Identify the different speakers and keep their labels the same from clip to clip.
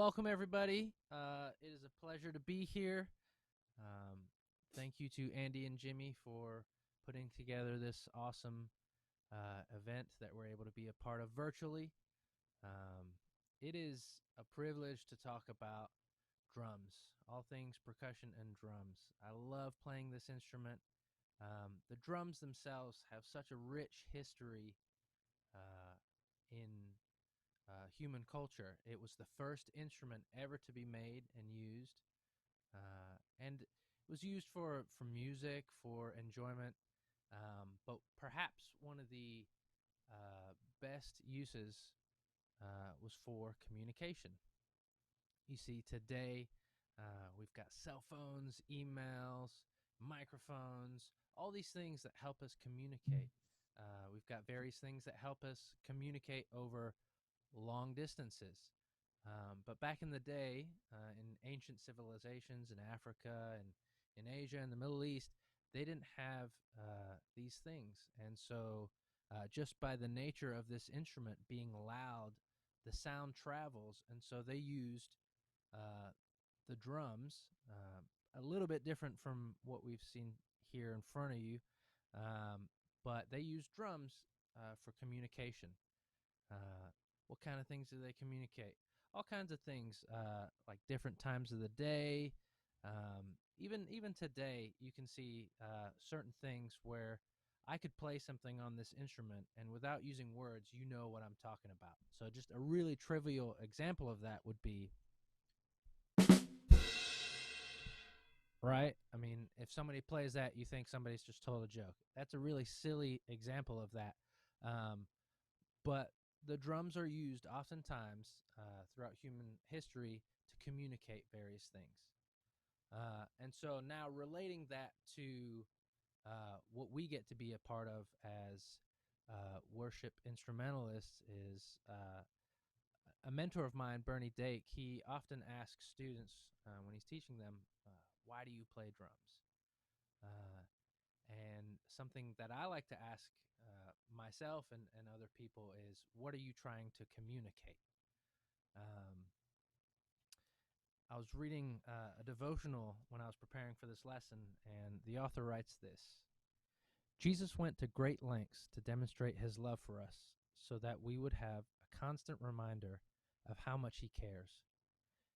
Speaker 1: welcome everybody. It is a pleasure to be here. Um, Thank you to Andy and Jimmy for putting together this awesome event that we're able to be a part of virtually. Um, it is a privilege to talk about drums, all things percussion and drums. I love playing this instrument. The drums themselves have such a rich history uh, in human culture. It was the first instrument ever to be made and used, and it was used for music, for enjoyment. But perhaps one of the best uses was for communication. You see, today we've got cell phones, emails, microphones, all these things that help us communicate. We've got various things that help us communicate over long distances. But back in the day, in ancient civilizations in Africa and in Asia and the Middle East, they didn't have these things. And so, just by the nature of this instrument being loud, the sound travels. And so they used uh, the drums, a little bit different from what we've seen here in front of you, but they used drums for communication. What kind of things do they communicate? All kinds of things, like different times of the day. Even today, you can see certain things where I could play something on this instrument, and without using words, you know what I'm talking about. So just a really trivial example of that would be, right? I mean, if somebody plays that, you think somebody's just told a joke. That's a really silly example of that. Um, but the drums are used oftentimes throughout human history to communicate various things. And so now relating that to what we get to be a part of as worship instrumentalists is a mentor of mine, Bernie Dake. He often asks students when he's teaching them, why do you play drums? Uh, and something that I like to ask myself and other people is, what are you trying to communicate? Um, I was reading a devotional when I was preparing for this lesson, and the author writes this: Jesus went to great lengths to demonstrate his love for us so that we would have a constant reminder of how much he cares.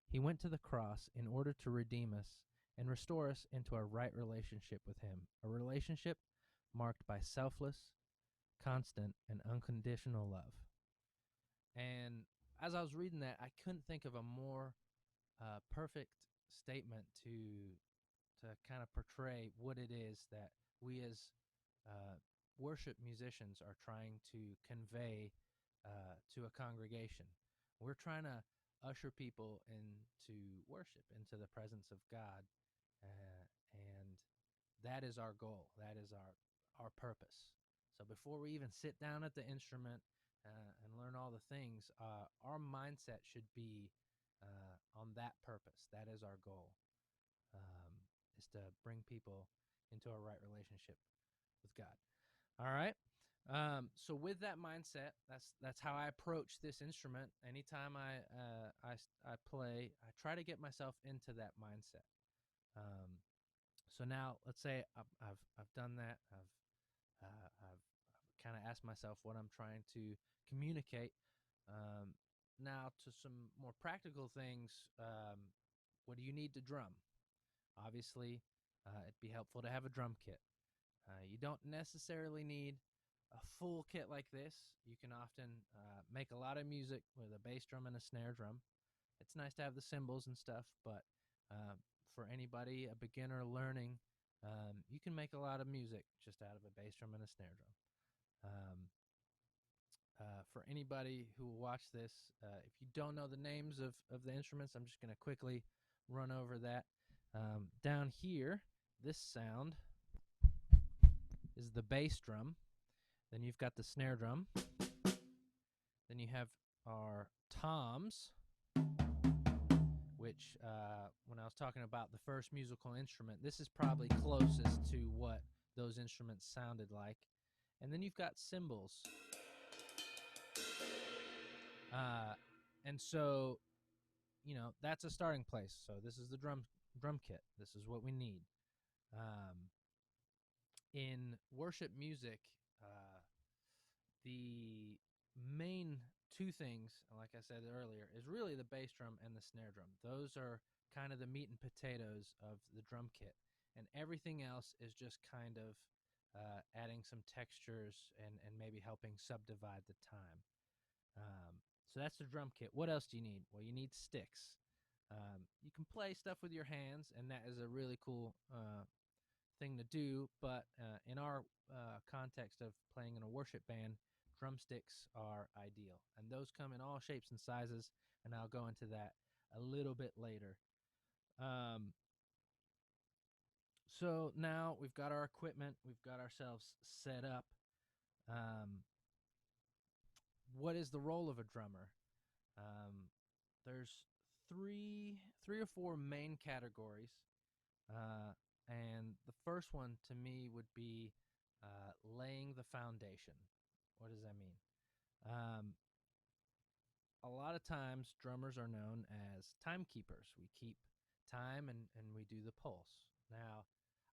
Speaker 1: He went to the cross in order to redeem us and restore us into a right relationship with him, a relationship marked by selfless, constant, and unconditional love. And as I was reading that, I couldn't think of a more perfect statement to kind of portray what it is that we as worship musicians are trying to convey to a congregation. We're trying to usher people into worship, into the presence of God, and that is our goal. That is our purpose. So before we even sit down at the instrument and learn all the things, our mindset should be on that purpose. That is our goal, um, is to bring people into a right relationship with God. All right. So with that mindset, that's how I approach this instrument. Anytime I play, I try to get myself into that mindset. Um, so now, let's say I've done that. I've kind of asked myself what I'm trying to communicate. Now to some more practical things. What do you need to drum? Obviously, it'd be helpful to have a drum kit. You don't necessarily need a full kit like this. You can often make a lot of music with a bass drum and a snare drum. It's nice to have the cymbals and stuff, but for anybody, a beginner learning, you can make a lot of music just out of a bass drum and a snare drum. Um, for anybody who will watch this, if you don't know the names of the instruments, I'm just going to quickly run over that. Down here, this sound is the bass drum. Then you've got the snare drum. Then you have our toms, which when I was talking about the first musical instrument, this is probably closest to what those instruments sounded like. And then you've got cymbals. And so that's a starting place. So this is the drum kit. This is what we need. Um, in worship music, uh, the main two things, like I said earlier, is really the bass drum and the snare drum. Those are kind of the meat and potatoes of the drum kit, and everything else is just kind of adding some textures and maybe helping subdivide the time. So that's the drum kit. What else do you need? Well, you need sticks. You can play stuff with your hands, and that is a really cool thing to do. But in our context of playing in a worship band, drumsticks are ideal. And those come in all shapes and sizes, and I'll go into that a little bit later. Um, so now we've got our equipment, we've got ourselves set up. Um, what is the role of a drummer? Um, there's three or four main categories. And the first one to me would be laying the foundation. What does that mean? Um, a lot of times, drummers are known as timekeepers. We keep time and we do the pulse. Now,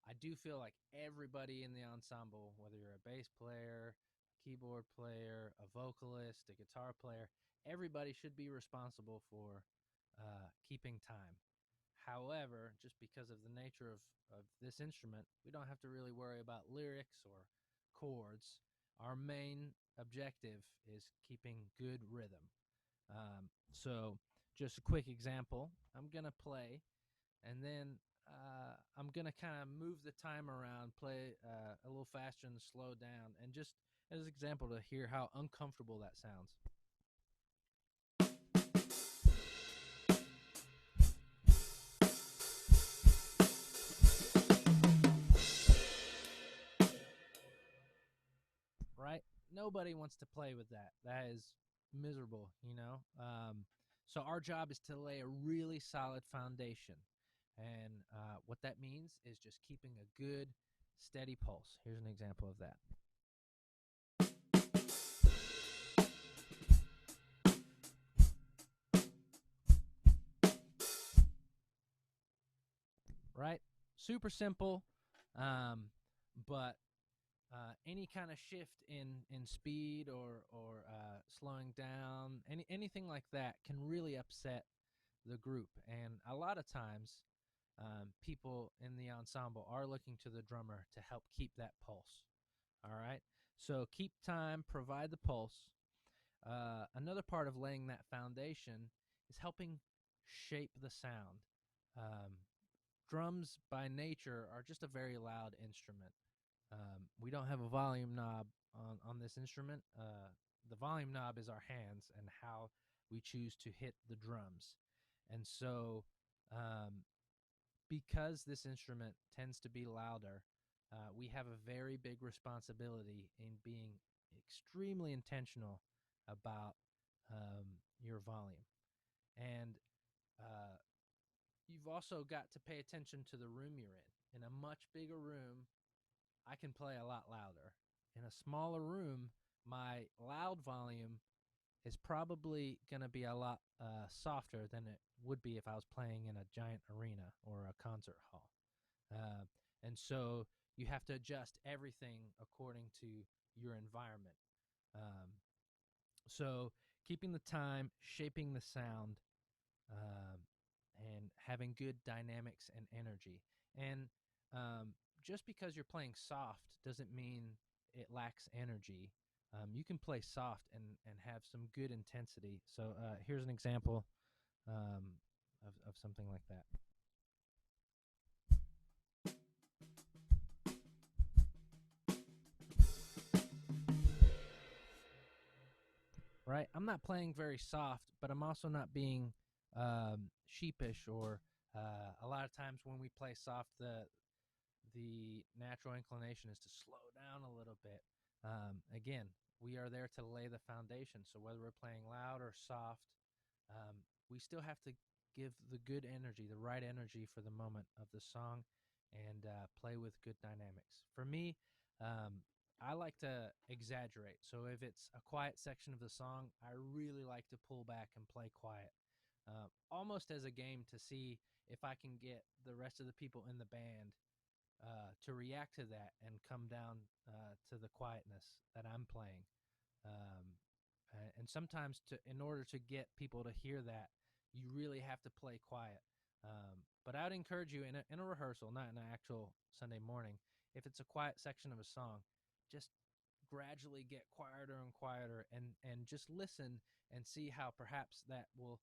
Speaker 1: I do feel like everybody in the ensemble, whether you're a bass player, a keyboard player, a vocalist, a guitar player, everybody should be responsible for keeping time. However, just because of the nature of this instrument, we don't have to really worry about lyrics or chords. Our main objective is keeping good rhythm. So, just a quick example, I'm going to play, and then I'm going to kind of move the time around, play a little faster and slow down, and just as an example to hear how uncomfortable that sounds. Right? Nobody wants to play with that. That is miserable, you know? So our job is to lay a really solid foundation. And what that means is just keeping a good, steady pulse. Here's an example of that. Right? Super simple, but any kind of shift in speed or slowing down, anything like that can really upset the group. And a lot of times, people in the ensemble are looking to the drummer to help keep that pulse. All right. So keep time, provide the pulse. Another part of laying that foundation is helping shape the sound. Um, Drums by nature are just a very loud instrument. We don't have a volume knob on this instrument. The volume knob is our hands and how we choose to hit the drums. And so, because this instrument tends to be louder, we have a very big responsibility in being extremely intentional about your volume. And uh, you've also got to pay attention to the room you're in. In a much bigger room, I can play a lot louder. In a smaller room, my loud volume is probably going to be a lot softer than it would be if I was playing in a giant arena or a concert hall. Uh, and so you have to adjust everything according to your environment. Um, so keeping the time, shaping the sound, um, and having good dynamics and energy. And just because you're playing soft doesn't mean it lacks energy. You can play soft and have some good intensity. So here's an example of something like that. Right? I'm not playing very soft, but I'm also not being sheepish or a lot of times when we play soft, the natural inclination is to slow down a little bit. Again, we are there to lay the foundation. So whether we're playing loud or soft, we still have to give the good energy, the right energy for the moment of the song, and play with good dynamics. For me, I like to exaggerate. So if it's a quiet section of the song, I really like to pull back and play quiet. almost as a game to see if I can get the rest of the people in the band to react to that and come down to the quietness that I'm playing. Um, and sometimes, in order to get people to hear that, you really have to play quiet. But I would encourage you in a rehearsal, not in an actual Sunday morning, if it's a quiet section of a song, just gradually get quieter and quieter, and just listen and see how perhaps that will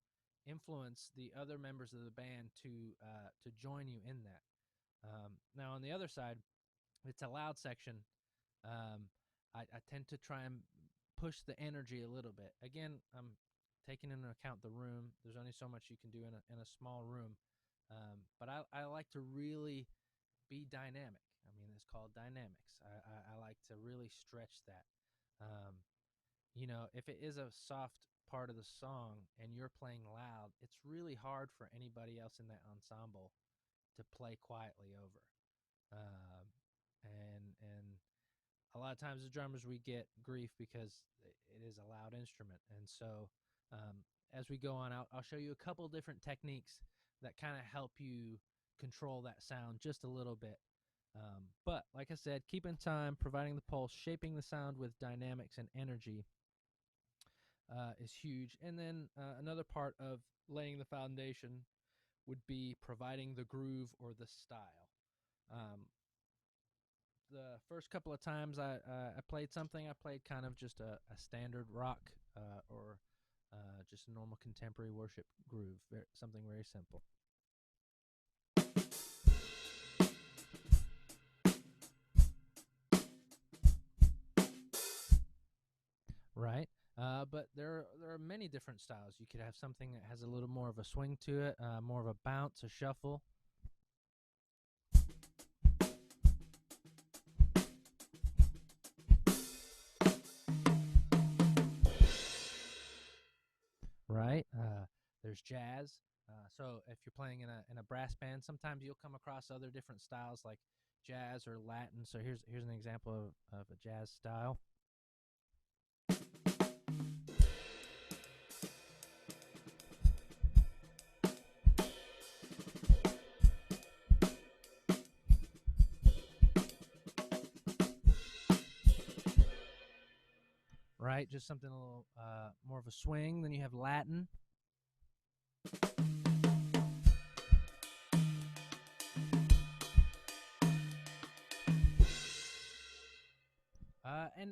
Speaker 1: influence the other members of the band to join you in that. Now, on the other side, if it's a loud section, um, I tend to try and push the energy a little bit. Again, I'm taking into account the room. There's only so much you can do in a small room. But I like to really be dynamic. I mean, it's called dynamics. I like to really stretch that. Um, if it is a soft part of the song and you're playing loud, it's really hard for anybody else in that ensemble to play quietly over. Um, and a lot of times the drummers, we get grief because it is a loud instrument. And so as we go on out, I'll show you a couple different techniques that kind of help you control that sound just a little bit. But like I said, keeping time, providing the pulse, shaping the sound with dynamics and energy is huge. And then another part of laying the foundation would be providing the groove or the style. Um, the first couple of times I played something, I played kind of just a standard rock or just a normal contemporary worship groove, something very simple. Right. But there are many different styles. You could have something that has a little more of a swing to it, more of a bounce, a shuffle. Right. There's jazz. So if you're playing in a brass band, sometimes you'll come across other different styles like jazz or Latin. So here's an example of a jazz style. Right, just something a little more of a swing. Then you have Latin.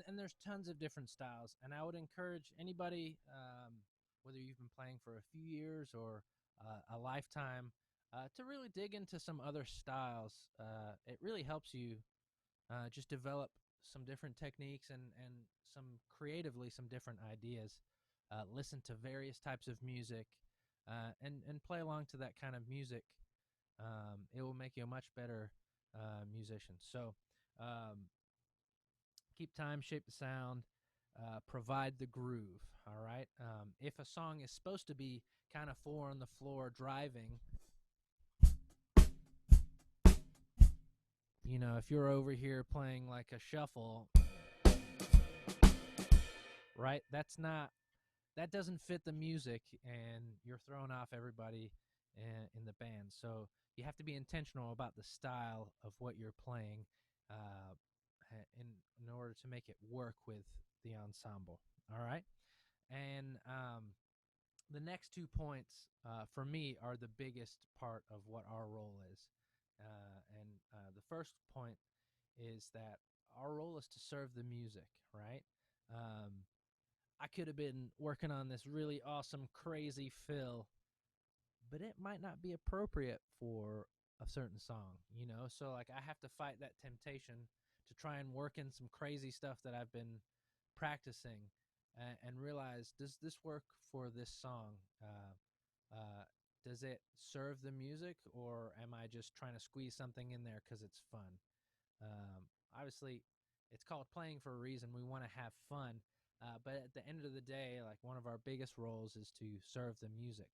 Speaker 1: And there's tons of different styles, and I would encourage anybody, whether you've been playing for a few years or a lifetime, to really dig into some other styles. It really helps you just develop some different techniques and some different ideas. Listen to various types of music, and play along to that kind of music. It will make you a much better musician. So keep time, shape the sound, provide the groove. All right. If a song is supposed to be kind of four on the floor driving, if you're over here playing like a shuffle, right? That doesn't fit the music, and you're throwing off everybody in the band. So you have to be intentional about the style of what you're playing uh, in order to make it work with the ensemble. All right. And the next 2 points for me are the biggest part of what our role is. And the first point is that our role is to serve the music, right? I could have been working on this really awesome, crazy fill, but it might not be appropriate for a certain song. So like I have to fight that temptation to try and work in some crazy stuff that I've been practicing, and realize, does this work for this song? Does it serve the music, or am I just trying to squeeze something in there because it's fun? Obviously, it's called playing for a reason. We want to have fun, but at the end of the day, like, one of our biggest roles is to serve the music.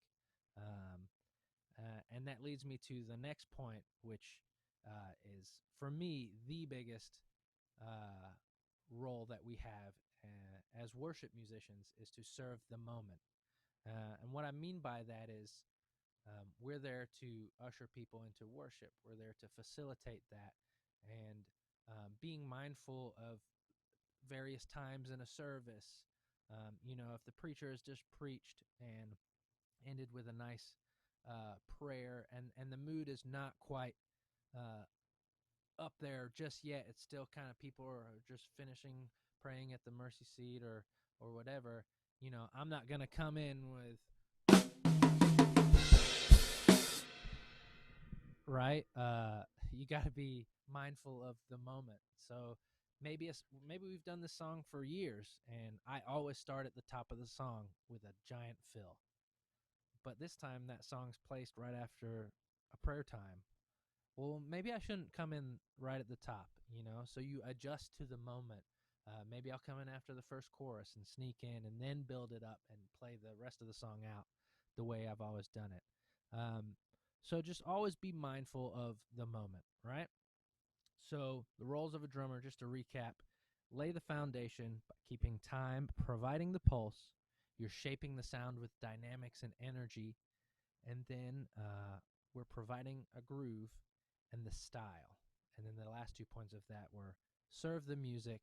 Speaker 1: Um, and that leads me to the next point, which is, for me, the biggest uh, role that we have as worship musicians, is to serve the moment. And what I mean by that is we're there to usher people into worship. We're there to facilitate that and being mindful of various times in a service. If the preacher has just preached and ended with a nice prayer, and the mood is not quite uh, up there just yet. It's still kind of people are just finishing praying at the mercy seat or whatever. I'm not gonna come in with right. You got to be mindful of the moment. So maybe we've done this song for years, and I always start at the top of the song with a giant fill. But this time that song's placed right after a prayer time. Well, maybe I shouldn't come in right at the top, so you adjust to the moment. Maybe I'll come in after the first chorus and sneak in and then build it up and play the rest of the song out the way I've always done it. So just always be mindful of the moment, right? So the roles of a drummer, just to recap, lay the foundation by keeping time, providing the pulse. You're shaping the sound with dynamics and energy, and then we're providing a groove and the style. And then the last 2 points of that were serve the music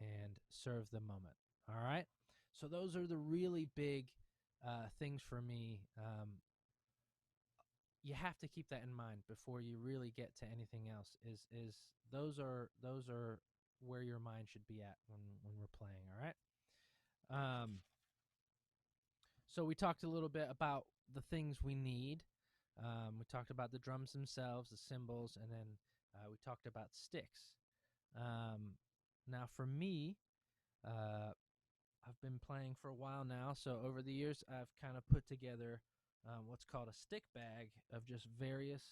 Speaker 1: and serve the moment. All right. So those are the really big things for me. You have to keep that in mind before you really get to anything else. Is those are where your mind should be at when we're playing. All right. So we talked a little bit about the things we need. We talked about the drums themselves, the cymbals, and then we talked about sticks. Now, for me, I've been playing for a while now, so over the years, I've kind of put together what's called a stick bag of just various,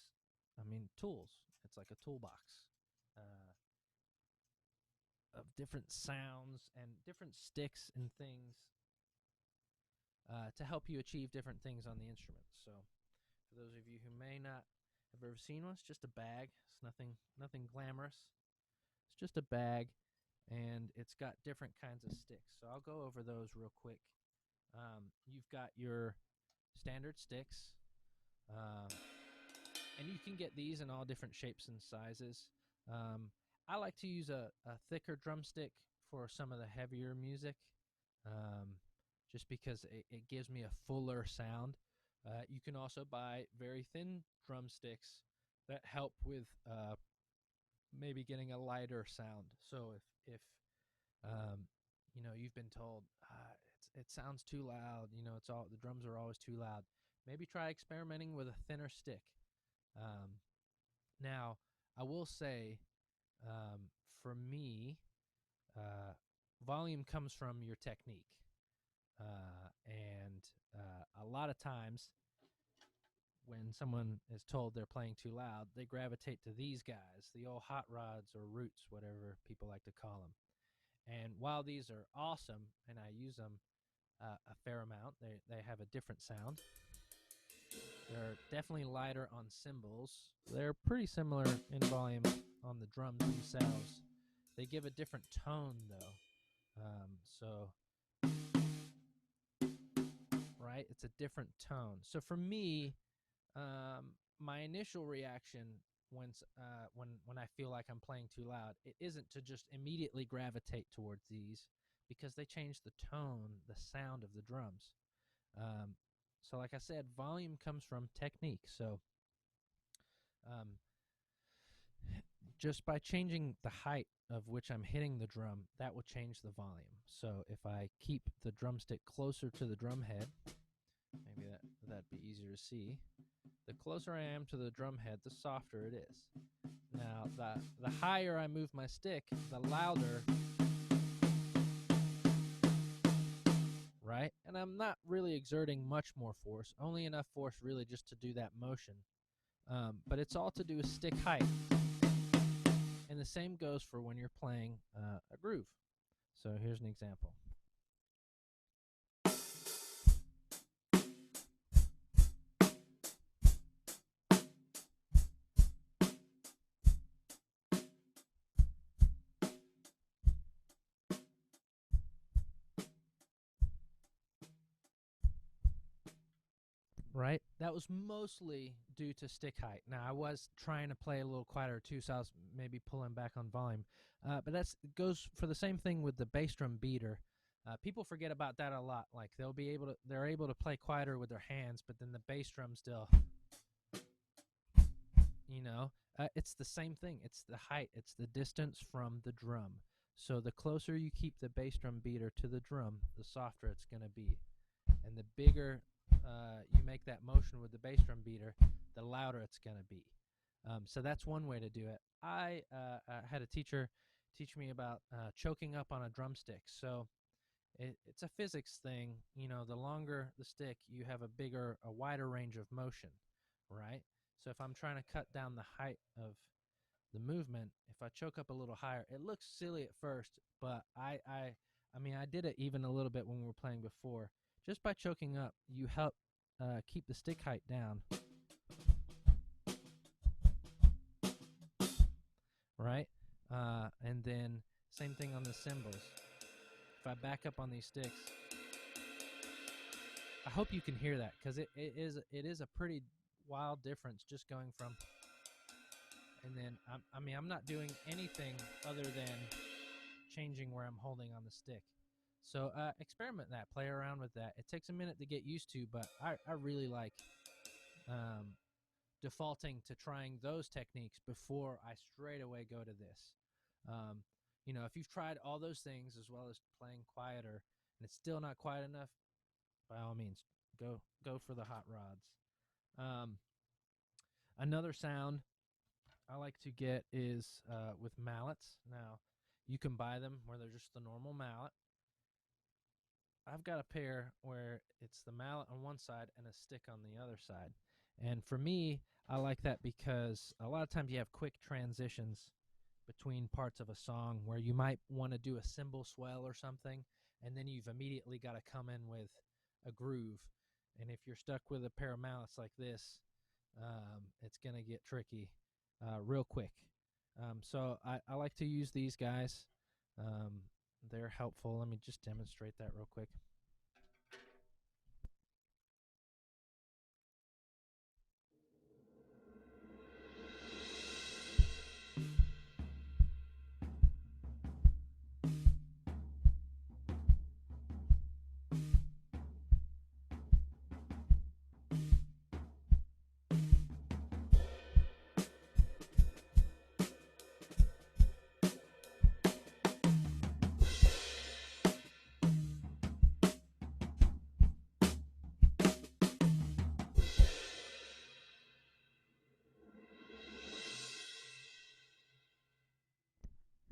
Speaker 1: tools. It's like a toolbox of different sounds and different sticks and things to help you achieve different things on the instrument. So, for those of you who may not have ever seen one, it's just a bag. It's nothing glamorous. It's just a bag, and it's got different kinds of sticks. So I'll go over those real quick. You've got your standard sticks, and you can get these in all different shapes and sizes. I like to use a thicker drumstick for some of the heavier music, just because it gives me a fuller sound. You can also buy very thin drumsticks that help with maybe getting a lighter sound. So if you've been told it sounds too loud, the drums are always too loud, maybe try experimenting with a thinner stick. Now I will say, for me, volume comes from your technique, and a lot of times when someone is told they're playing too loud, they gravitate to these guys, the old hot rods or roots, whatever people like to call them. And while these are awesome, and I use them a fair amount, they have a different sound. They're definitely lighter on cymbals. They're pretty similar in volume on the drums themselves. They give a different tone, though. Right? It's a different tone. So for me, my initial reaction when I feel like I'm playing too loud, it isn't to just immediately gravitate towards these, because they change the tone, the sound of the drums. So like I said, volume comes from technique. So just by changing the height of which I'm hitting the drum, that will change the volume. So if I keep the drumstick closer to the drum head, maybe that'd be easier to see. The closer I am to the drum head, the softer it is. Now, the higher I move my stick, the louder, right? And I'm not really exerting much more force, only enough force really just to do that motion. But it's all to do with stick height. And the same goes for when you're playing a groove. So here's an example. right? That was mostly due to stick height. Now, I was trying to play a little quieter too, so I was maybe pulling back on volume. But that goes for the same thing with the bass drum beater. People forget about that a lot. Like they're able to play quieter with their hands, but then the bass drum still, you know, it's the same thing. It's the height. It's the distance from the drum. So the closer you keep the bass drum beater to the drum, the softer it's going to be. And the bigger you make that motion with the bass drum beater, the louder it's going to be. So that's one way to do it. I had a teacher teach me about choking up on a drumstick. So it's a physics thing. You know, the longer the stick, you have a wider range of motion, right? So if I'm trying to cut down the height of the movement, if I choke up a little higher, it looks silly at first, but I mean, I did it even a little bit when we were playing before. Just by choking up, you help keep the stick height down, right? And then same thing on the cymbals. If I back up on these sticks, I hope you can hear that, because it is a pretty wild difference just going from, and then I'm not doing anything other than changing where I'm holding on the stick. So experiment that, play around with that. It takes a minute to get used to, but I really like defaulting to trying those techniques before I straight away go to this. You know, if you've tried all those things as well as playing quieter and it's still not quiet enough, by all means, go for the hot rods. Another sound I like to get is with mallets. Now, you can buy them where they're just the normal mallet. I've got a pair where it's the mallet on one side and a stick on the other side. And for me, I like that because a lot of times you have quick transitions between parts of a song where you might want to do a cymbal swell or something, and then you've immediately got to come in with a groove. And if you're stuck with a pair of mallets like this, it's going to get tricky real quick. So I like to use these guys. They're helpful. Let me just demonstrate that real quick.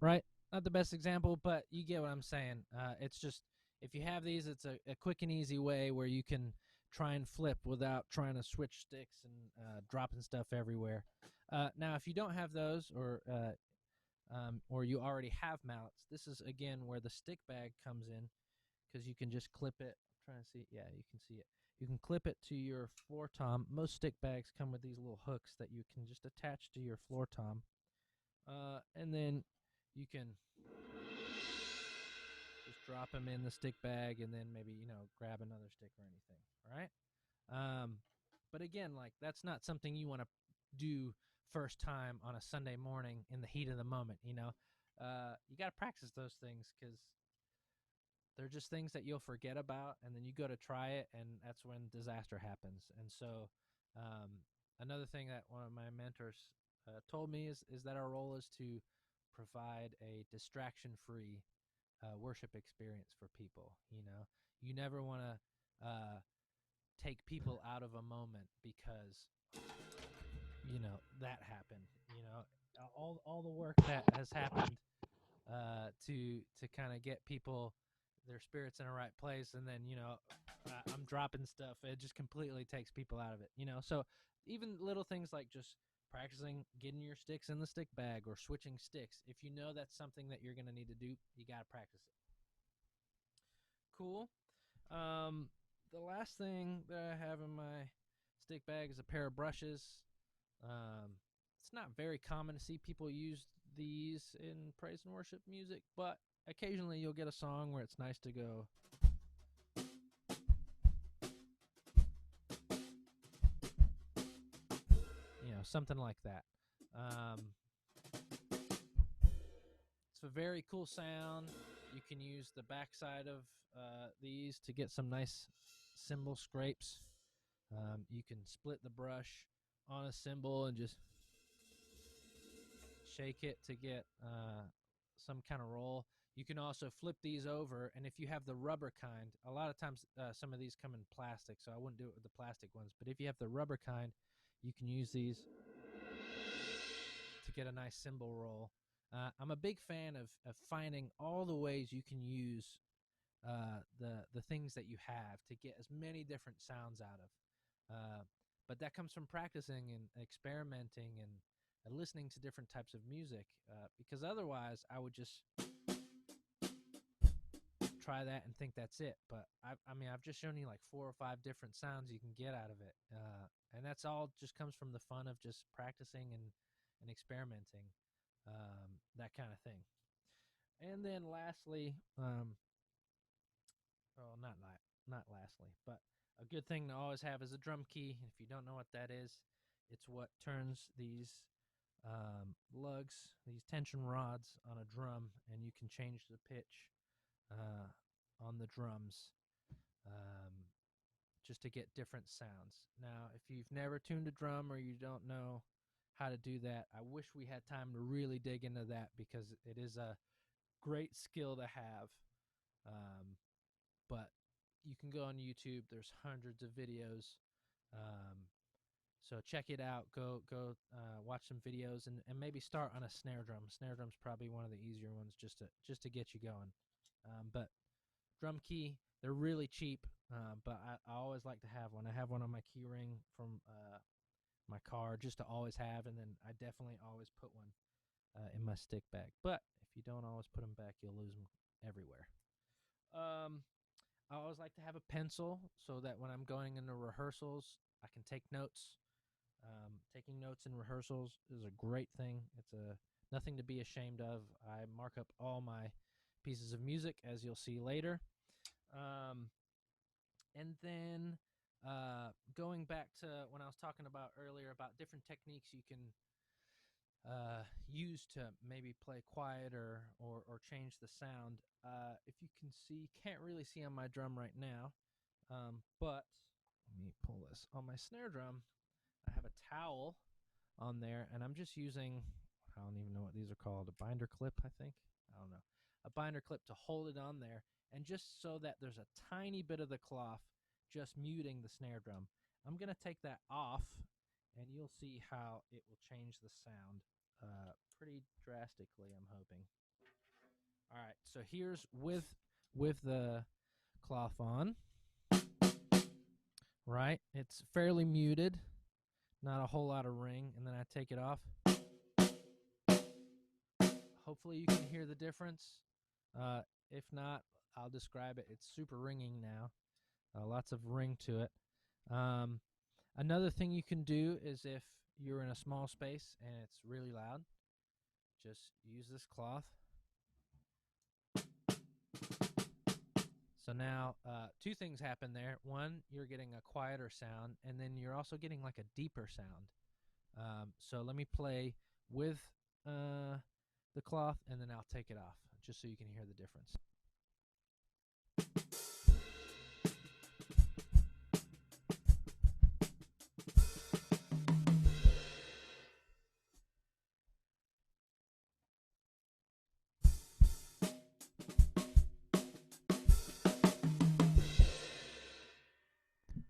Speaker 1: Right? Not the best example, but you get what I'm saying. It's just, if you have these, it's a quick and easy way where you can try and flip without trying to switch sticks and dropping stuff everywhere. Now, if you don't have those, or you already have mallets, this is again where the stick bag comes in, because you can just clip it. I'm trying to see. Yeah, you can see it. You can clip it to your floor tom. Most stick bags come with these little hooks that you can just attach to your floor tom. And then you can just drop them in the stick bag and then maybe, grab another stick or anything. All right. But again, like, that's not something you want to do first time on a Sunday morning in the heat of the moment. You got to practice those things, because they're just things that you'll forget about, and then you go to try it, and that's when disaster happens. And so another thing that one of my mentors told me is that our role is to provide a distraction-free worship experience for people. You never want to take people out of a moment because that happened. All the work that has happened to kind of get people, their spirits in a right place, and then I'm dropping stuff. It just completely takes people out of it. So even little things like just practicing getting your sticks in the stick bag or switching sticks. If you know that's something that you're going to need to do, you got to practice it. Cool. The last thing that I have in my stick bag is a pair of brushes. It's not very common to see people use these in praise and worship music, but occasionally you'll get a song where it's nice to go. something like that. It's a very cool sound. You can use the backside of these to get some nice cymbal scrapes. You can split the brush on a cymbal and just shake it to get some kind of roll. You can also flip these over, and if you have the rubber kind, a lot of times some of these come in plastic, so I wouldn't do it with the plastic ones. But if you have the rubber kind, you can use these to get a nice cymbal roll. I'm a big fan of finding all the ways you can use the things that you have to get as many different sounds out of. But that comes from practicing and experimenting and listening to different types of music, because otherwise I would just try that and think that's it. But I mean, I've just shown you like 4 or 5 different sounds you can get out of it, and that's all just comes from the fun of just practicing and experimenting, that kind of thing. And then lastly, well, not lastly, but a good thing to always have is a drum key. If you don't know what that is, it's what turns these lugs, these tension rods on a drum, and you can change the pitch on the drums, just to get different sounds. Now, if you've never tuned a drum or you don't know how to do that, I wish we had time to really dig into that, because it is a great skill to have. But you can go on YouTube. There's hundreds of videos. So check it out. Go watch some videos and maybe start on a snare drum. Snare drum's probably one of the easier ones just to get you going. But drum key, they're really cheap, but I always like to have one. I have one on my key ring from my car just to always have, and then I definitely always put one in my stick bag. But if you don't always put them back, you'll lose them everywhere. I always like to have a pencil so that when I'm going into rehearsals, I can take notes. Taking notes in rehearsals is a great thing. It's nothing to be ashamed of. I mark up all my pieces of music, as you'll see later. And then going back to when I was talking about earlier about different techniques you can use to maybe play quieter or change the sound. If you can see, can't really see on my drum right now, but let me pull this. On my snare drum, I have a towel on there, and I'm just using, I don't even know what these are called, a binder clip, I think. I don't know. A binder clip to hold it on there, and just so that there's a tiny bit of the cloth just muting the snare drum. I'm going to take that off, and you'll see how it will change the sound pretty drastically, I'm hoping. All right, so here's with the cloth on. Right, it's fairly muted, not a whole lot of ring, and then I take it off. Hopefully you can hear the difference. If not, I'll describe it. It's super ringing now. Lots of ring to it. Another thing you can do is if you're in a small space and it's really loud, just use this cloth. So now 2 things happen there. One, you're getting a quieter sound, and then you're also getting like a deeper sound. So let me play with the cloth, and then I'll take it off just so you can hear the difference.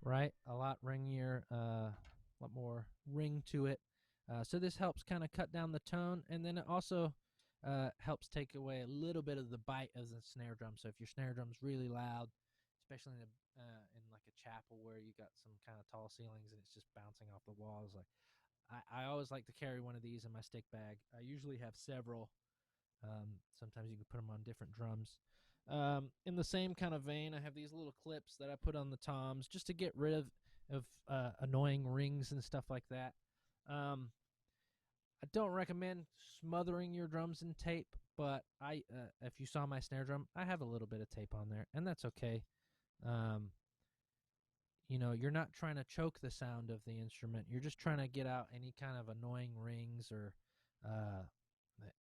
Speaker 1: Right, a lot ringier, a lot more ring to it. So this helps kind of cut down the tone, and then it also helps take away a little bit of the bite of the snare drum. So if your snare drum's really loud, especially in like a chapel where you got some kind of tall ceilings and it's just bouncing off the walls, like I always like to carry one of these in my stick bag. I usually have several. Sometimes you can put them on different drums. In the same kind of vein, I have these little clips that I put on the toms just to get rid of annoying rings and stuff like that. I don't recommend smothering your drums in tape, but if you saw my snare drum, I have a little bit of tape on there, and that's okay. you're not trying to choke the sound of the instrument. You're just trying to get out any kind of annoying rings or uh,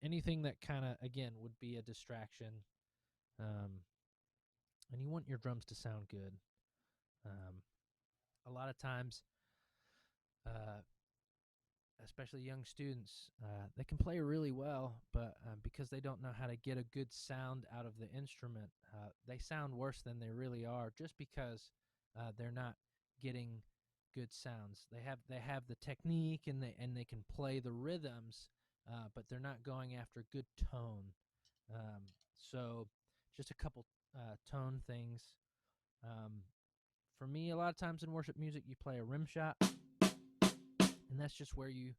Speaker 1: anything that kind of, again, would be a distraction. Um, and you want your drums to sound good. Um, a lot of times, uh, especially young students, they can play really well, but because they don't know how to get a good sound out of the instrument, they sound worse than they really are, just because they're not getting good sounds. They have the technique, and they can play the rhythms, but they're not going after good tone. Um, so, just a couple tone things. Um, for me, a lot of times in worship music, you play a rim shot, and that's just where you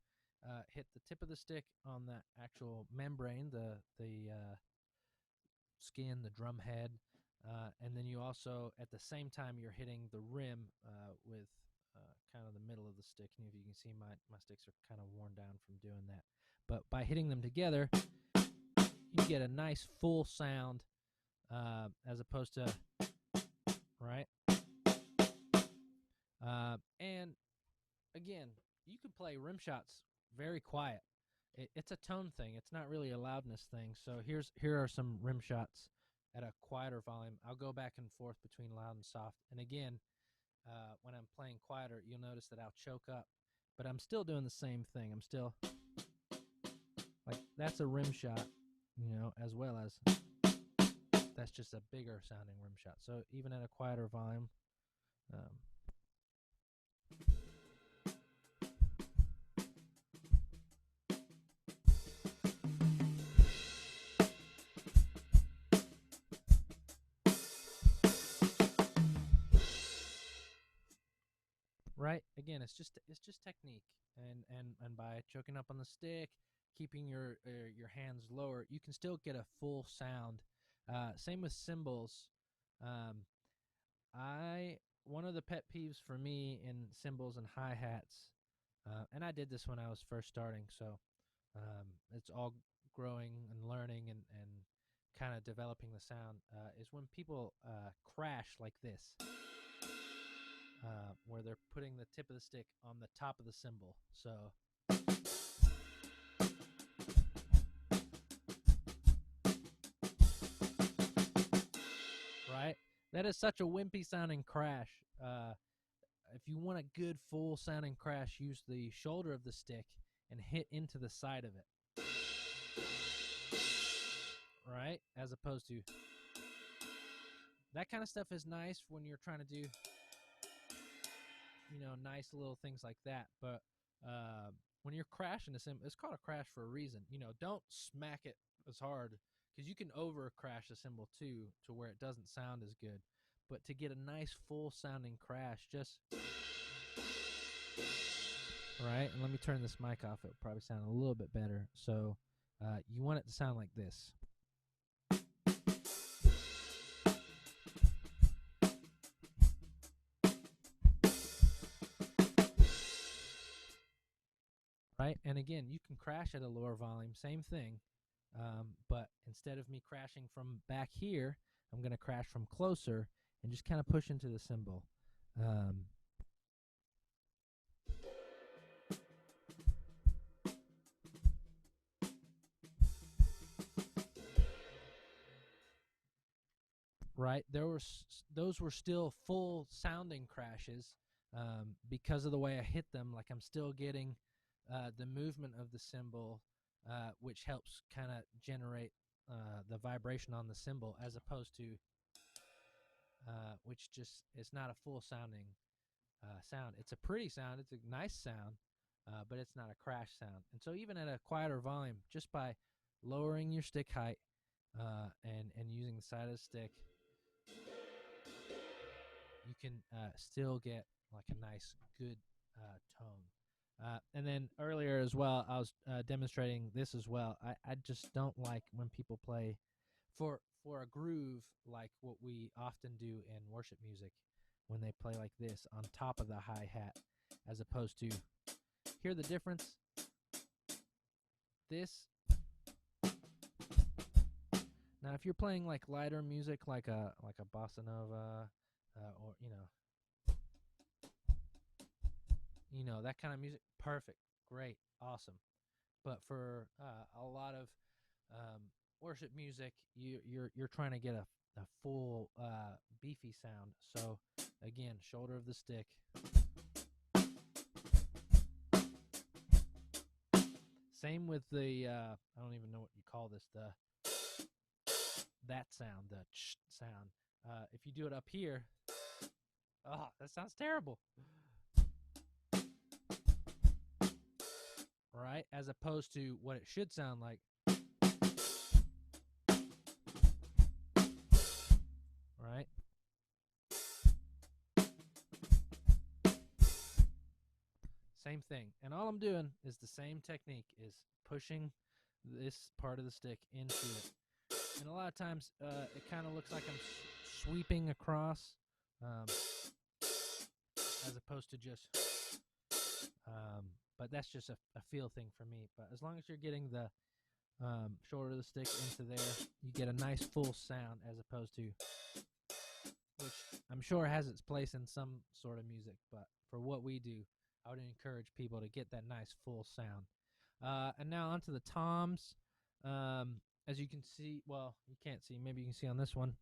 Speaker 1: hit the tip of the stick on the actual membrane, the skin, the drum head, and then you also, at the same time, you're hitting the rim with kind of the middle of the stick. And if you can see, my sticks are kind of worn down from doing that. But by hitting them together, you get a nice full sound, as opposed to, right? And again, you can play rim shots very quiet. It's a tone thing. It's not really a loudness thing. So here are some rim shots at a quieter volume. I'll go back and forth between loud and soft. And again, when I'm playing quieter, you'll notice that I'll choke up. But I'm still doing the same thing. I'm still, like, that's a rim shot, as well as that's just a bigger sounding rim shot. So even at a quieter volume, right? Again, it's just technique, and by choking up on the stick, keeping your hands lower, you can still get a full sound. Same with cymbals. Um, I One of the pet peeves for me in cymbals and hi-hats, and I did this when I was first starting, so it's all growing and learning and kind of developing the sound, is when people crash like this, where they're putting the tip of the stick on the top of the cymbal. So, right? That is such a wimpy sounding crash. If you want a good full sounding crash, use the shoulder of the stick and hit into the side of it, right? As opposed to, that kind of stuff is nice when you're trying to do, nice little things like that. But when you're crashing a cymbal, it's called a crash for a reason. Don't smack it as hard, because you can over crash a cymbal too, to where it doesn't sound as good. But to get a nice full sounding crash, just right. And let me turn this mic off. It'll probably sound a little bit better. So you want it to sound like this. Right? And again, you can crash at a lower volume, same thing. But instead of me crashing from back here, I'm going to crash from closer and just kind of push into the cymbal. Right? Those were still full sounding crashes, because of the way I hit them. Like, I'm still getting the movement of the cymbal, which helps kind of generate the vibration on the cymbal, as opposed to which just is not a full sounding sound. It's a pretty sound. It's a nice sound, but it's not a crash sound. And so even at a quieter volume, just by lowering your stick height and using the side of the stick, you can still get like a nice, good tone. And then earlier as well, I was demonstrating this as well. I just don't like when people play for a groove, like what we often do in worship music, when they play like this on top of the hi-hat, as opposed to, hear the difference? This. Now, if you're playing like lighter music, like a bossa nova, or that kind of music, perfect, great, awesome. But for a lot of um, worship music, you're trying to get a full beefy sound. So again, shoulder of the stick. Same with the I don't even know what you call this, the that sound, the ch sound. If you do it up here, oh, that sounds terrible, right? As opposed to what it should sound like, right? Same thing. And all I'm doing is the same technique, is pushing this part of the stick into it. And a lot of times it kind of looks like I'm sweeping across as opposed to just, but that's just a feel thing for me. But as long as you're getting the shoulder of the stick into there, you get a nice full sound, as opposed to, which I'm sure has its place in some sort of music, but for what we do, I would encourage people to get that nice full sound. And now onto the toms. As you can see, well, you can't see, maybe you can see on this one.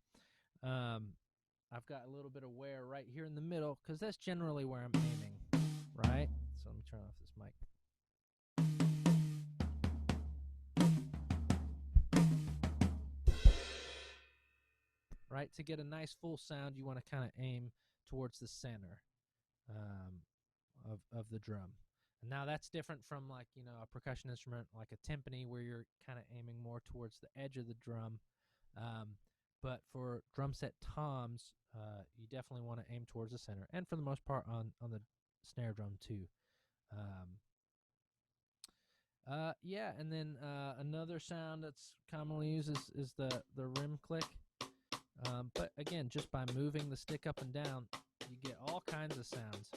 Speaker 1: I've got a little bit of wear right here in the middle, because that's generally where I'm aiming, right? So let me turn off this mic. Right, to get a nice full sound, you want to kind of aim towards the center of the drum. And now that's different from, like, a percussion instrument like a timpani, where you're kind of aiming more towards the edge of the drum. But for drum set toms, you definitely want to aim towards the center, and for the most part on the snare drum too. Yeah, and then another sound that's commonly used is the rim click. But again, just by moving the stick up and down, you get all kinds of sounds.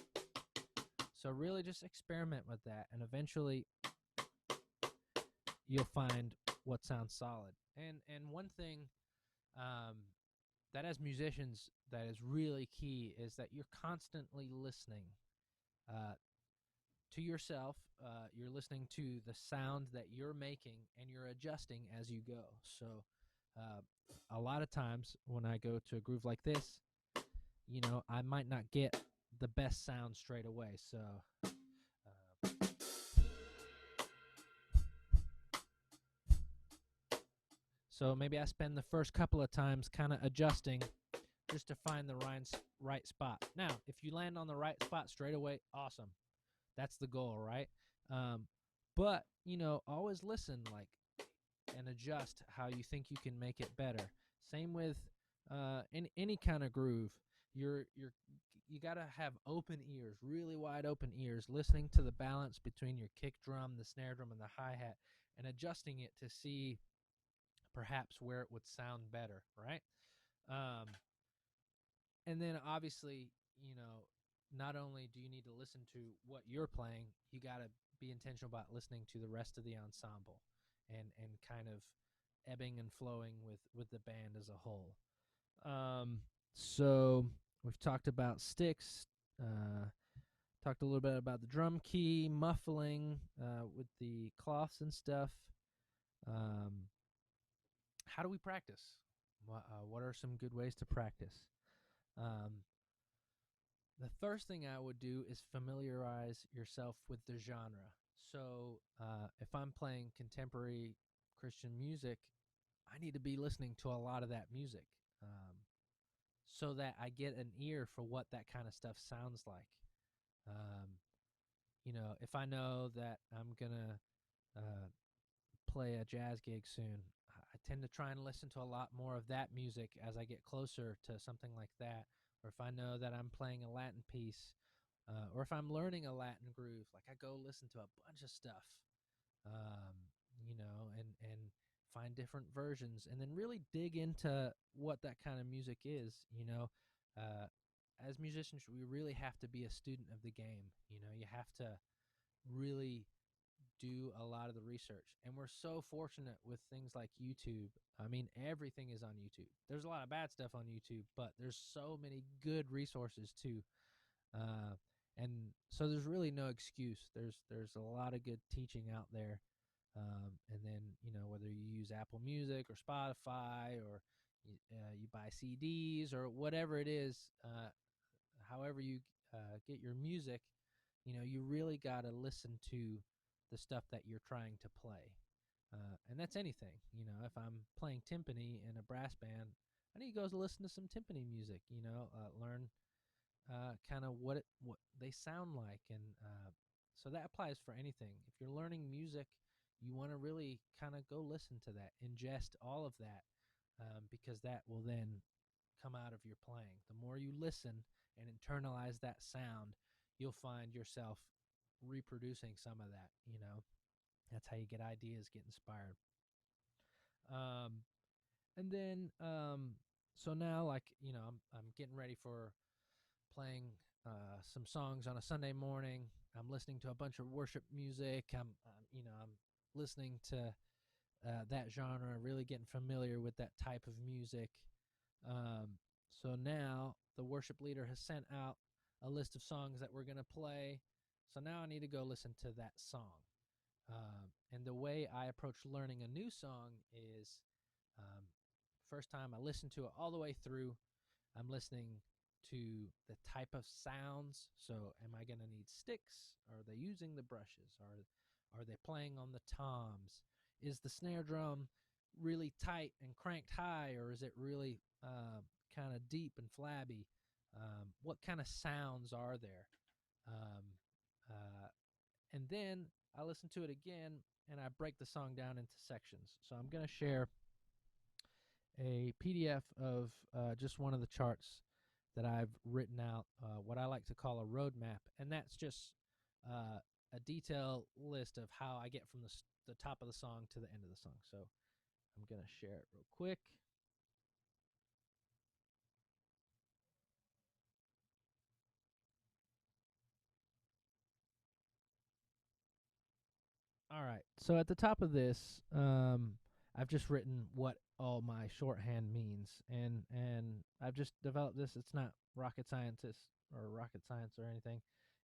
Speaker 1: So really just experiment with that, and eventually you'll find what sounds solid. And one thing that as musicians that is really key is that you're constantly listening to yourself. You're listening to the sound that you're making, and you're adjusting as you go. So a lot of times when I go to a groove like this, I might not get the best sound straight away. So maybe I spend the first couple of times kind of adjusting just to find the right spot. Now, if you land on the right spot straight away, awesome. That's the goal, right? But, always listen, and adjust how you think you can make it better. Same with any kind of groove. You got to have open ears, really wide open ears, listening to the balance between your kick drum, the snare drum, and the hi-hat, and adjusting it to see perhaps where it would sound better, right? And then obviously, not only do you need to listen to what you're playing, you got to be intentional about listening to the rest of the ensemble, and kind of ebbing and flowing with the band as a whole. So we've talked about sticks, talked a little bit about the drum key, muffling with the cloths and stuff. How do we practice? What are some good ways to practice? The first thing I would do is familiarize yourself with the genre. So if I'm playing contemporary Christian music, I need to be listening to a lot of that music, so that I get an ear for what that kind of stuff sounds like. If I know that I'm going to play a jazz gig soon, I tend to try and listen to a lot more of that music as I get closer to something like that. Or if I know that I'm playing a Latin piece, or if I'm learning a Latin groove, like I go listen to a bunch of stuff, and find different versions, and then really dig into what that kind of music is. As musicians, we really have to be a student of the game. You have to really do a lot of the research, and we're so fortunate with things like YouTube. I mean, everything is on YouTube. There's a lot of bad stuff on YouTube, but there's so many good resources too. And so there's really no excuse. There's a lot of good teaching out there. And then, whether you use Apple Music or Spotify, or you buy CDs or whatever it is, however you get your music, you really got to listen to the stuff that you're trying to play. And that's anything. If I'm playing timpani in a brass band, I need to go listen to some timpani music. Learn kind of what they sound like, and so that applies for anything. If you're learning music, you want to really kind of go listen to that, ingest all of that, because that will then come out of your playing. The more you listen and internalize that sound, you'll find yourself reproducing some of that. That's how you get ideas, get inspired. Um, and then so now, like, I'm getting ready for playing some songs on a Sunday morning. I'm listening to a bunch of worship music. I'm listening to that genre, really getting familiar with that type of music. So now the worship leader has sent out a list of songs that we're going to play. So now I need to go listen to that song. And the way I approach learning a new song is, um, first time I listen to it all the way through, I'm listening to the type of sounds. So am I going to need sticks? Are they using the brushes? Are they playing on the toms? Is the snare drum really tight and cranked high, or is it really kind of deep and flabby? What kind of sounds are there? Um, uh, and then I listen to it again, and I break the song down into sections. So I'm going to share a PDF of just one of the charts that I've written out, what I like to call a roadmap, and that's just a detailed list of how I get from the top of the song to the end of the song. So I'm going to share it real quick. All right. So at the top of this, I've just written what all my shorthand means, and I've just developed this. It's not rocket science or anything.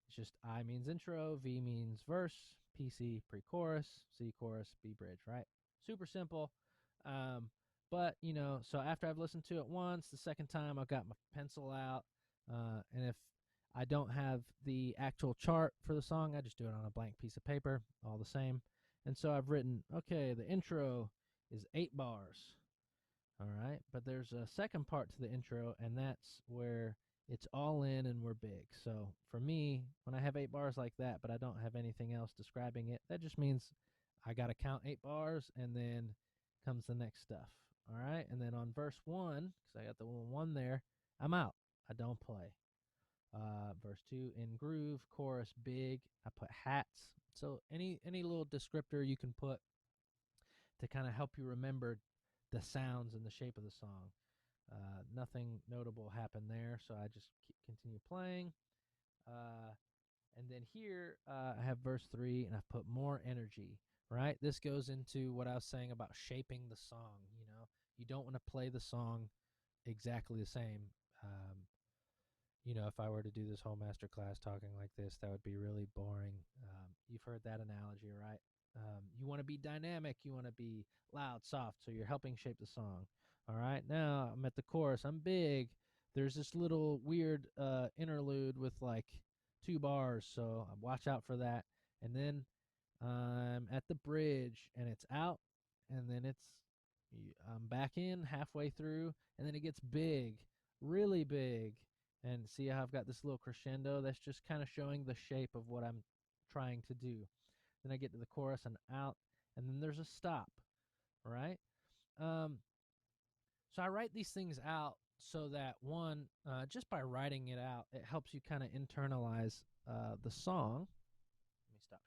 Speaker 1: It's just I means intro, V means verse, PC pre-chorus, C chorus, B bridge. Right. Super simple. Um, but so after I've listened to it once, the second time I've got my pencil out, and if I don't have the actual chart for the song, I just do it on a blank piece of paper, all the same. And so I've written, okay, the intro is 8 bars. All right. But there's a second part to the intro, and that's where it's all in and we're big. So for me, when I have 8 bars like that, but I don't have anything else describing it, that just means I got to count 8 bars, and then comes the next stuff. All right. And then on verse 1, because I got the little 1 there, I'm out. I don't play. Verse 2, in groove. Chorus, big. I put hats. So any little descriptor you can put to kind of help you remember the sounds and the shape of the song. Nothing notable happened there, so I just continue playing. Uh, and then here I have verse 3, and I've put more energy. Right, this goes into what I was saying about shaping the song. You don't want to play the song exactly the same. If I were to do this whole master class talking like this, that would be really boring. You've heard that analogy, right? You want to be dynamic. You want to be loud, soft, so you're helping shape the song. All right, now I'm at the chorus. I'm big. There's this little weird interlude with like 2 bars, so watch out for that. And then I'm at the bridge, and it's out, and then I'm back in halfway through, and then it gets big, really big. And see how I've got this little crescendo? That's just kind of showing the shape of what I'm trying to do. Then I get to the chorus and out, and then there's a stop, right? Um, so I write these things out so that one, just by writing it out, it helps you kind of internalize the song. Let me stop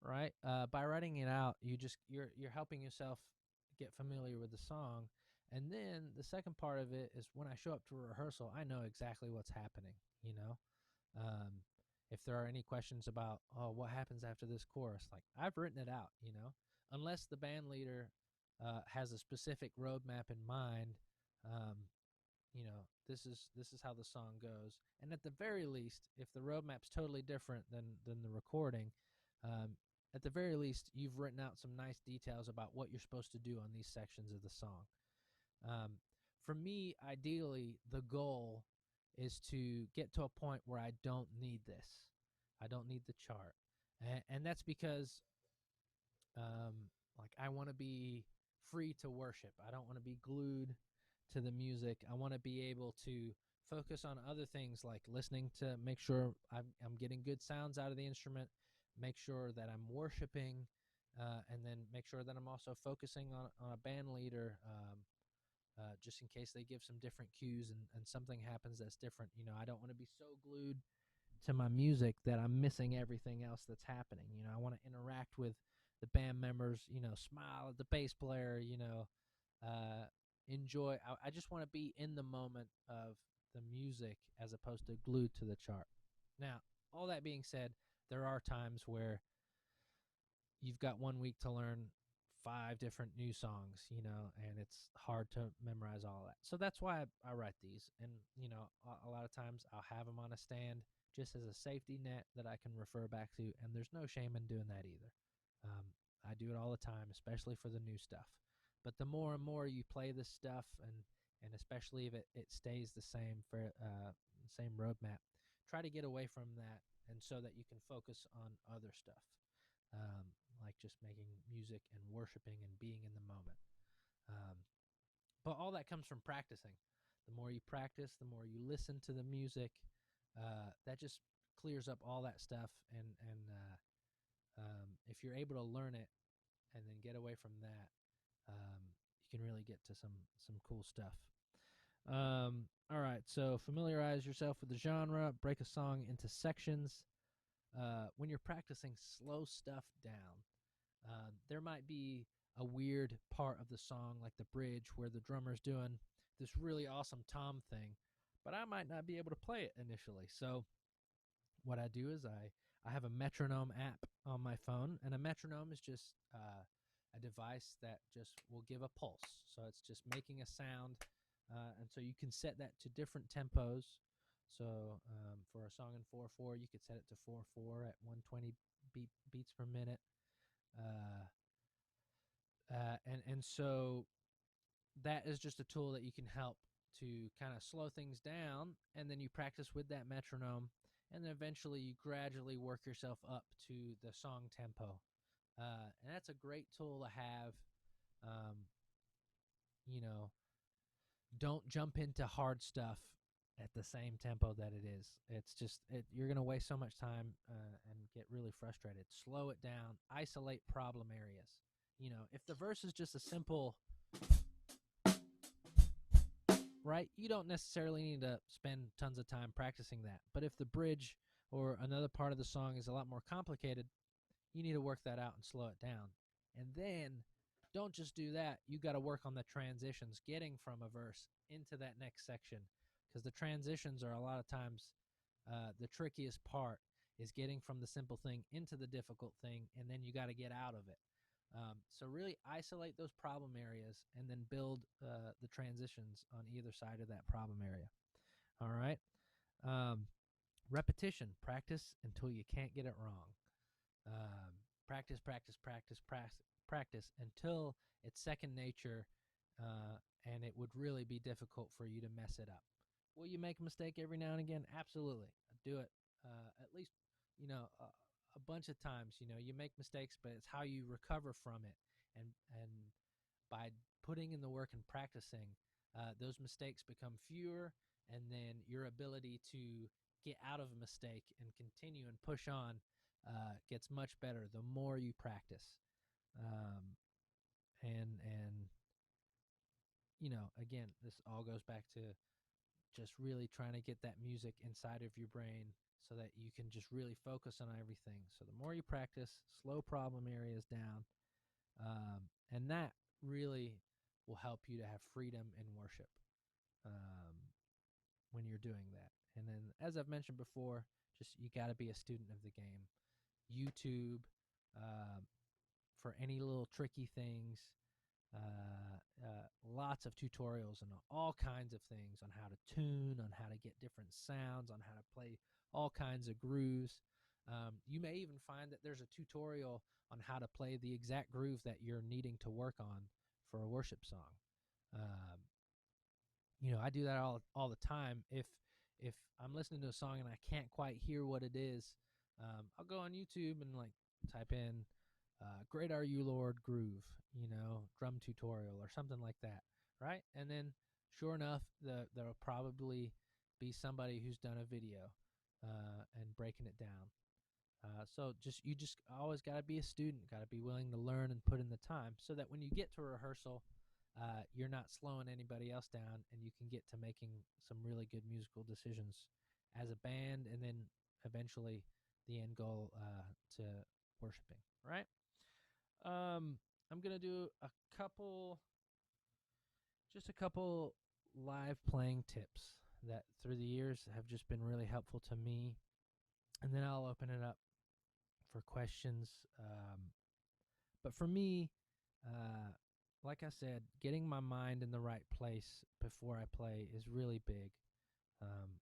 Speaker 1: sharing. Right? By writing it out, you're helping yourself get familiar with the song. And then the second part of it is when I show up to a rehearsal, I know exactly what's happening, you know? If there are any questions about, oh, what happens after this chorus, like I've written it out, unless the band leader has a specific roadmap in mind. Um, this is how the song goes. And at the very least, if the roadmap's totally different than the recording, um, at the very least, you've written out some nice details about what you're supposed to do on these sections of the song. Um, for me, ideally, the goal is to get to a point where I don't need this. I don't need the chart. And that's because like I want to be free to worship. I don't want to be glued to the music. I want to be able to focus on other things like listening to make sure I'm getting good sounds out of the instrument, make sure that I'm worshiping, and then make sure that I'm also focusing on a band leader, just in case they give some different cues and something happens that's different. I don't want to be so glued to my music that I'm missing everything else that's happening. I want to interact with the band members, smile at the bass player, enjoy. I just want to be in the moment of the music as opposed to glued to the chart. Now, all that being said, there are times where you've got 1 week to learn 5 different new songs, and it's hard to memorize all that. So that's why I write these. And, a lot of times I'll have them on a stand just as a safety net that I can refer back to. And there's no shame in doing that either. I do it all the time, especially for the new stuff. But the more and more you play this stuff, and especially if it stays the same for same roadmap, try to get away from that, and so that you can focus on other stuff, like just making music and worshiping and being in the moment. Um, but all that comes from practicing. The more you practice, the more you listen to the music, that just clears up all that stuff. And if you're able to learn it and then get away from that, you can really get to some cool stuff. All right, so familiarize yourself with the genre, break a song into sections. When you're practicing, slow stuff down. There might be a weird part of the song, like the bridge, where the drummer's doing this really awesome tom thing, but I might not be able to play it initially. So what I do is I have a metronome app on my phone, and a metronome is just a device that just will give a pulse. So it's just making a sound, and so you can set that to different tempos. So for a song in 4/4, you could set it to 4/4 at 120 beats per minute. Uh, and so that is just a tool that you can help to kind of slow things down, and then you practice with that metronome, and then eventually you gradually work yourself up to the song tempo. And that's a great tool to have. Um, you know, don't jump into hard stuff at the same tempo that it is. It's just you're going to waste so much time and get really frustrated. Slow it down. Isolate problem areas. If the verse is just a simple, right, you don't necessarily need to spend tons of time practicing that. But if the bridge or another part of the song is a lot more complicated, you need to work that out and slow it down. And then don't just do that. You got to work on the transitions, getting from a verse into that next section, because the transitions are a lot of times the trickiest part, is getting from the simple thing into the difficult thing, and then you got to get out of it. So really isolate those problem areas and then build the transitions on either side of that problem area. All right. Repetition. Practice until you can't get it wrong. Practice, practice, practice, practice until it's second nature, and it would really be difficult for you to mess it up. Will you make a mistake every now and again? Absolutely. Do it at least, a bunch of times. You make mistakes, but it's how you recover from it. And by putting in the work and practicing, those mistakes become fewer, and then your ability to get out of a mistake and continue and push on gets much better the more you practice. And again, this all goes back to just really trying to get that music inside of your brain so that you can just really focus on everything. So the more you practice, slow problem areas down, and that really will help you to have freedom in worship when you're doing that. And then, as I've mentioned before, just you got to be a student of the game. YouTube, for any little tricky things, lots of tutorials and all kinds of things on how to tune, on how to get different sounds, on how to play all kinds of grooves. You may even find that there's a tutorial on how to play the exact groove that you're needing to work on for a worship song. Um, I do that all the time. If I'm listening to a song and I can't quite hear what it is, I'll go on YouTube and like type in "Great Are You Lord" groove, drum tutorial or something like that, right? And then, sure enough, there'll probably be somebody who's done a video and breaking it down. So you just always got to be a student, got to be willing to learn and put in the time, so that when you get to rehearsal, you're not slowing anybody else down, and you can get to making some really good musical decisions as a band, and then eventually the end goal to worshiping. Right? I'm gonna do just a couple live playing tips that through the years have just been really helpful to me, and then I'll open it up for questions. But for me, uh, like I said, getting my mind in the right place before I play is really big. Um,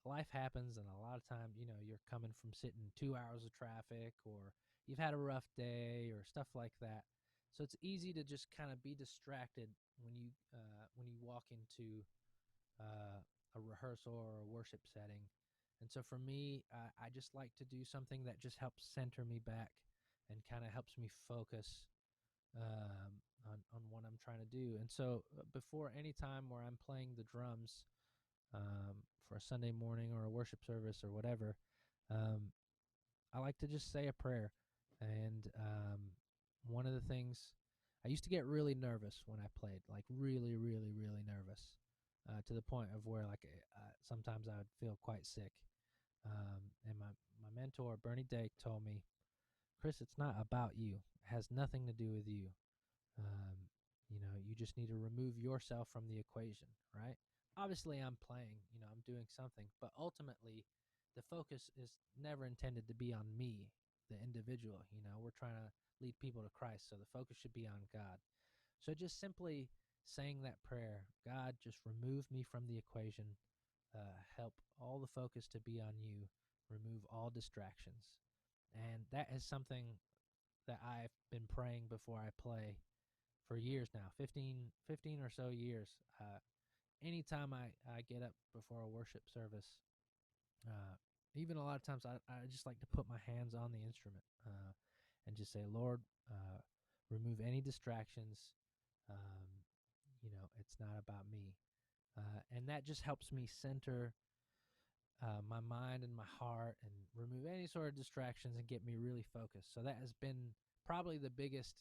Speaker 1: Life happens, and a lot of time, you're coming from sitting 2 hours of traffic, or you've had a rough day, or stuff like that. So it's easy to just kind of be distracted when you walk into a rehearsal or a worship setting. And so for me, I just like to do something that just helps center me back and kind of helps me focus on what I'm trying to do. And so before any time where I'm playing the drums for a Sunday morning or a worship service or whatever, um, I like to just say a prayer. And one of the things, I used to get really nervous when I played, like really, really, really nervous, to the point of where like sometimes I would feel quite sick. And my mentor, Bernie Dake, told me, Chris, it's not about you. It has nothing to do with you. Um, you just need to remove yourself from the equation, right? Obviously, I'm playing, I'm doing something, but ultimately, the focus is never intended to be on me, the individual. We're trying to lead people to Christ, so the focus should be on God. So just simply saying that prayer, God, just remove me from the equation, help all the focus to be on you, remove all distractions. And that is something that I've been praying before I play for years now, 15 or so years. Anytime I get up before a worship service, uh, even a lot of times I just like to put my hands on the instrument and just say, Lord, remove any distractions. Um, it's not about me. And that just helps me center my mind and my heart and remove any sort of distractions and get me really focused. So that has been probably the biggest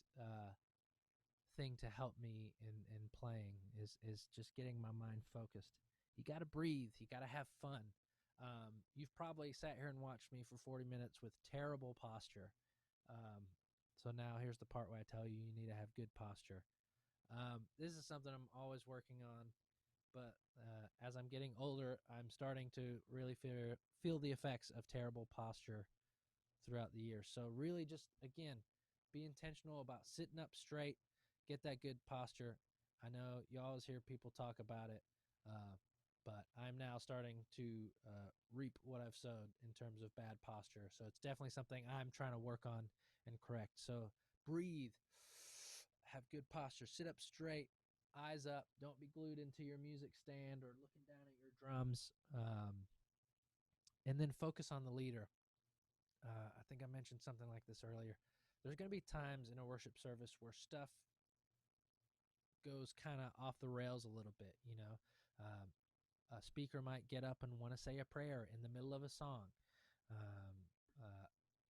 Speaker 1: thing to help me in playing is just getting my mind focused. You got to breathe. You got to have fun. You've probably sat here and watched me for 40 minutes with terrible posture. So now here's the part where I tell you you need to have good posture. This is something I'm always working on, but as I'm getting older, I'm starting to really feel the effects of terrible posture throughout the year. So really just, again, be intentional about sitting up straight, get that good posture. I know you always hear people talk about it, but I'm now starting to reap what I've sowed in terms of bad posture. So it's definitely something I'm trying to work on and correct. So breathe, have good posture, sit up straight, eyes up, don't be glued into your music stand or looking down at your drums, and then focus on the leader. I think I mentioned something like this earlier. There's going to be times in a worship service where stuff goes kind of off the rails a little bit. A speaker might get up and want to say a prayer in the middle of a song. Um,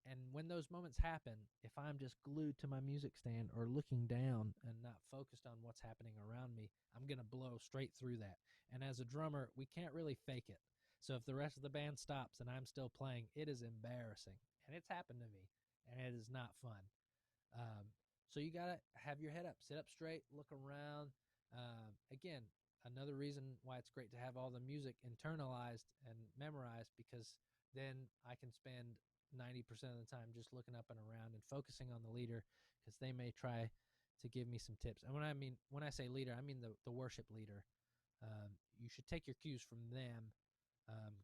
Speaker 1: and when those moments happen, if I'm just glued to my music stand or looking down and not focused on what's happening around me, I'm going to blow straight through that. And as a drummer, we can't really fake it. So if the rest of the band stops and I'm still playing, it is embarrassing. And it's happened to me, and it is not fun. So you got to have your head up, sit up straight, look around. Again, another reason why it's great to have all the music internalized and memorized, because then I can spend 90% of the time just looking up and around and focusing on the leader, because they may try to give me some tips. And when I say leader, I mean the worship leader. You should take your cues from them,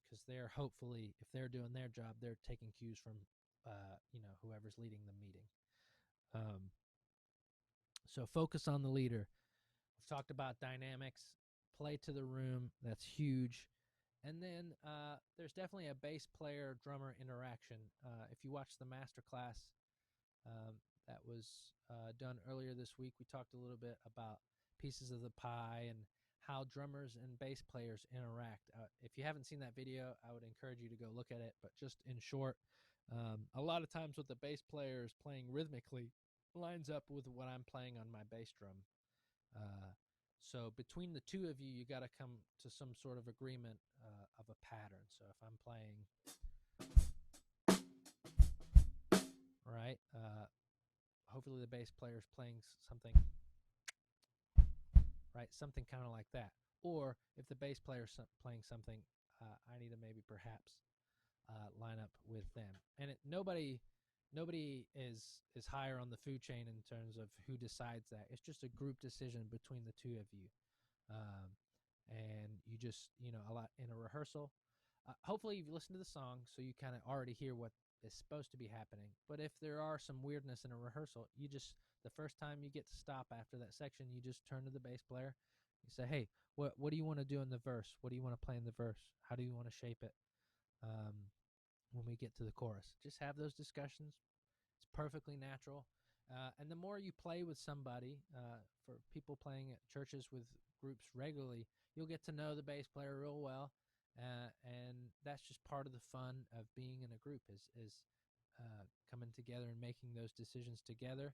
Speaker 1: because they're hopefully, if they're doing their job, they're taking cues from whoever's leading the meeting. So focus on the leader. We've talked about dynamics, play to the room. That's huge. And then there's definitely a bass player drummer interaction. If you watch the Masterclass um, that was done earlier this week, we talked a little bit about pieces of the pie and how drummers and bass players interact. If you haven't seen that video, I would encourage you to go look at it. But just in short, a lot of times what the bass player is playing rhythmically lines up with what I'm playing on my bass drum. So between the two of you, you got to come to some sort of agreement of a pattern. So if I'm playing, right, hopefully the bass player is playing something, right, something kind of like that. Or if the bass player is playing something, I need to maybe perhaps line up with them. And nobody is higher on the food chain in terms of who decides that. It's just a group decision between the two of you. And you just, a lot in a rehearsal. Hopefully you've listened to the song, so you kind of already hear what is supposed to be happening. But if there are some weirdness in a rehearsal, the first time you get to stop after that section, you just turn to the bass player. You say, hey, what do you want to do in the verse? What do you want to play in the verse? How do you want to shape it? When we get to the chorus, just have those discussions. It's perfectly natural. And the more you play with somebody, for people playing at churches with groups regularly, you'll get to know the bass player real well. And that's just part of the fun of being in a group is coming together and making those decisions together,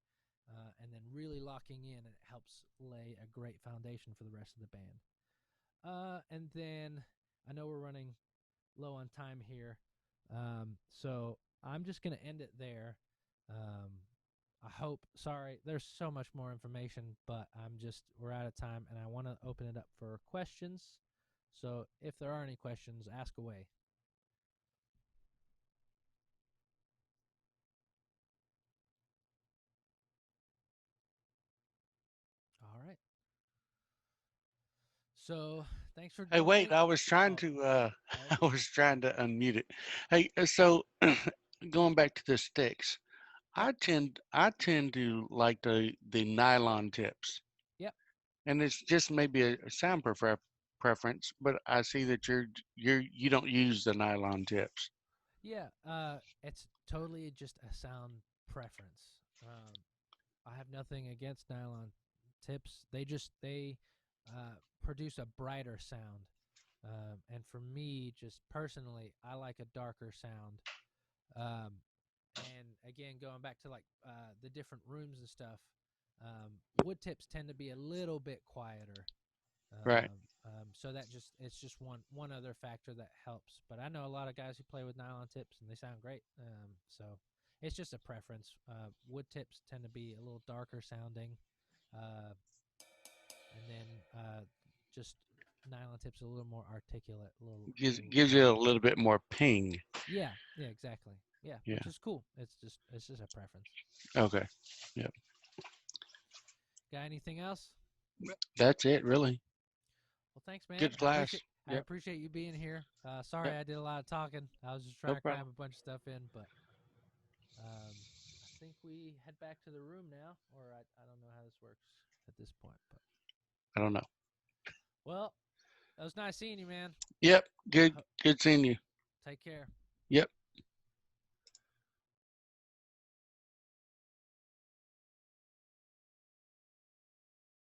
Speaker 1: and then really locking in. And it helps lay a great foundation for the rest of the band. And then I know we're running low on time here, so I'm just going to end it there. I hope, sorry, there's so much more information, but we're out of time, and I want to open it up for questions. So if there are any questions, ask away. All right. So thanks for
Speaker 2: Hey, wait,
Speaker 1: joining.
Speaker 2: I was trying
Speaker 1: Oh,
Speaker 2: to
Speaker 1: oh,
Speaker 2: I was trying to unmute it. Hey, so going back to the sticks,
Speaker 1: yep,
Speaker 2: I tend to like the nylon tips,
Speaker 1: yep,
Speaker 2: and it's just maybe a sound preference, but I see that you don't use the nylon tips.
Speaker 1: yeah. It's totally just a sound preference. I have nothing against nylon tips. They produce a brighter sound. And for me, just personally, I like a darker sound. Um, and again, going back to like the different rooms and stuff, wood tips tend to be a little bit quieter.
Speaker 2: Right.
Speaker 1: So it's just one other factor that helps. But I know a lot of guys who play with nylon tips and they sound great. So it's just a preference. Wood tips tend to be a little darker sounding, uh, and then just nylon tips a little more articulate, little
Speaker 2: Gives you a
Speaker 1: louder.
Speaker 2: little bit more ping.
Speaker 1: Yeah, yeah, exactly. Yeah, which
Speaker 2: Yeah.
Speaker 1: is cool. It's just a preference.
Speaker 2: Okay. Yeah.
Speaker 1: Got anything else?
Speaker 2: That's it, really.
Speaker 1: Well, thanks, man.
Speaker 2: Good
Speaker 1: I appreciate
Speaker 2: class.
Speaker 1: I
Speaker 2: Yep.
Speaker 1: appreciate you being here. Sorry
Speaker 2: Yep.
Speaker 1: I did a lot of talking. I was just
Speaker 2: No
Speaker 1: trying to cram
Speaker 2: problem.
Speaker 1: a bunch of stuff in, but um, I think we head back to the room now, or I don't know how this works at this point. But
Speaker 2: I don't know.
Speaker 1: well, that was nice seeing you, man.
Speaker 2: Yep. Good.
Speaker 1: Ho-
Speaker 2: Good seeing you.
Speaker 1: Take care.
Speaker 2: Yep.